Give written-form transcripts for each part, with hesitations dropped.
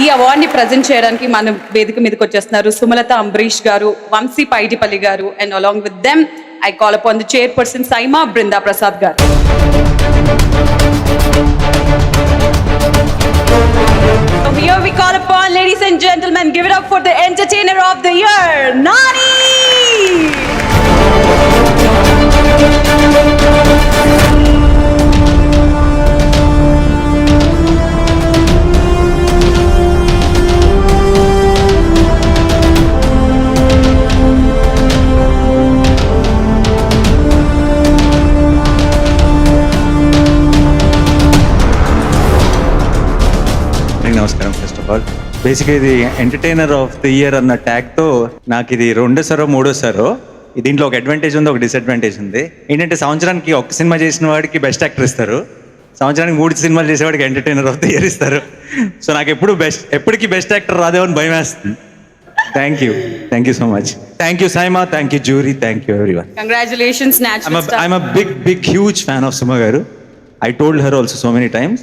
ఈ అవార్డ్ని ప్రజెంట్ చేయడానికి మన వేదిక మీదకి వచ్చేస్తున్నారు సుమలత అంబరీష్ గారు, వంశీ పైడిపల్లి గారు, and along with them I call upon the chairperson SIIMA Brinda Prasad గారు. So here we call upon, ladies and gentlemen, give it up for the entertainer of the year, Nani! నమస్కారం. ఫస్ట్ ఆఫ్ ఆల్ బేసిక్గా ఇది entertainer of the year అన్న ట్యాగ్తో నాకు ఇది రెండోసారో మూడోసారో. దీంట్లో ఒక advantage ఉంది, ఒక డిసడ్వాంటేజ్ ఉంది. ఏంటంటే సంవత్సరానికి ఒక సినిమా చేసిన వాడికి బెస్ట్ యాక్టర్ ఇస్తారు, సంవత్సరానికి 3 సినిమాలు చేసేవాడికి ఎంటర్టైనర్ ఆఫ్ ది ఇయర్ ఇస్తారు. సో నాకు ఎప్పటికీ బెస్ట్ యాక్టర్ రాదేమని భయం వేస్తుంది. Thank you so much. Thank you SIIMA, thank you jury, thank you everyone. Congratulations, natural star. I'm a big huge fan of Suma garu. I told her also so many times.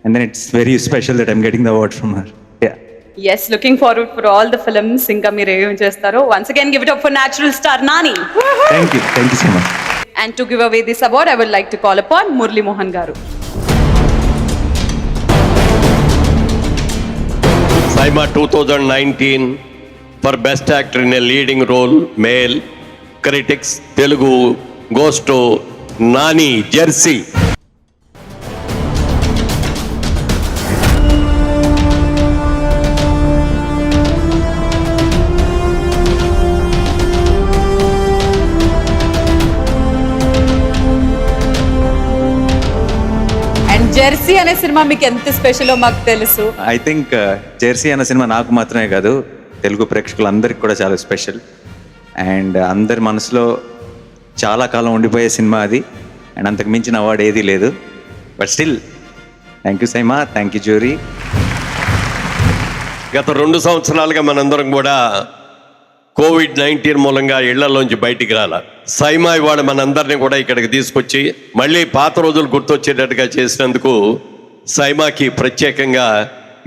And then it's very special that I'm getting the award from her. Yeah. Yes, looking forward for all the films. Inka meer em chestaro. Once again, give it up for natural star Nani. Thank you so much. And to give away this award, I would like to call upon Murli Mohan garu. Saima 2019 for best actor in a leading role, male. Critics Telugu goes to Nani, Jersey. Jersey అనే cinema మీకు ఎంత స్పెషలో మాకు తెలుసు. I think Jersey అనే cinema నాకు మాత్రమే కాదు, తెలుగు ప్రేక్షకులందరికీ కూడా చాలా స్పెషల్. అండ్ అందరి మనసులో చాలా కాలం ఉండిపోయే సినిమా అది. అండ్ అంతకు మించిన అవార్డు ఏదీ లేదు. But still thank you SIIMA, thank you jury. గత 2 సంవత్సరాలుగా మనందరం కూడా కోవిడ్-19 మూలంగా ఇళ్లలోంచి బయటికి రాల. సైమా ఇవాళ మనందరినీ కూడా ఇక్కడికి తీసుకొచ్చి మళ్ళీ పాత రోజులు గుర్తొచ్చేటట్టుగా చేసినందుకు సైమాకి ప్రత్యేకంగా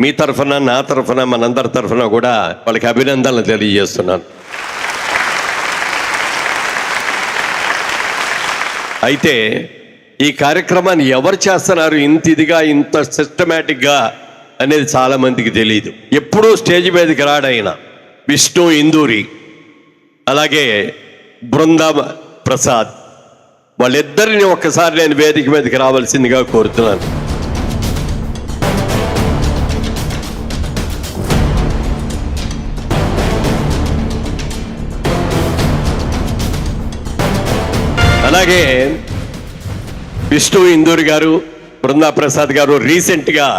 మీ తరఫున, నా తరఫున, మనందరి తరఫున కూడా వాళ్ళకి అభినందనలు తెలియజేస్తున్నాను. అయితే ఈ కార్యక్రమాన్ని ఎవరు చేస్తున్నారు ఇంత ఇదిగా, ఇంత సిస్టమేటిక్గా అనేది చాలామందికి తెలియదు. ఎప్పుడూ స్టేజ్ మీదకి రాడైన విష్ణు ఇందూరి, అలాగే బృందా ప్రసాద్, వాళ్ళిద్దరిని ఒక్కసారి నేను వేదిక మీదకి రావాల్సిందిగా కోరుతున్నాను. అలాగే విష్ణు ఇందూరి గారు, బృందా ప్రసాద్ గారు రీసెంట్గా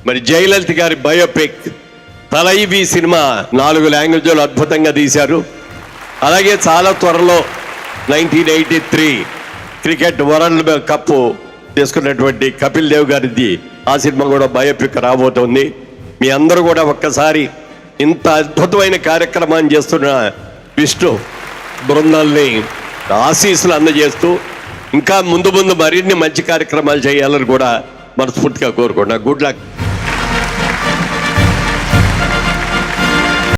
మరి జయలలిత గారి బయోపిక్ తలైవి సినిమా 4 లాంగ్వేజ్లో అద్భుతంగా తీశారు. అలాగే చాలా త్వరలో 1983 క్రికెట్ వరల్డ్ కప్ తీసుకున్నటువంటి కపిల్ దేవ్ గారిది ఆ సినిమా కూడా బయోపిక్ రాబోతోంది. మీ అందరూ కూడా ఒక్కసారి ఇంత అద్భుతమైన కార్యక్రమాన్ని చేస్తున్న విష్ణు బృందాల్ని ఆశీస్సులు అందజేస్తూ ఇంకా ముందు మరిన్ని మంచి కార్యక్రమాలు చేయాలని కూడా మనస్ఫూర్తిగా కోరుకుంటున్నా. Good luck.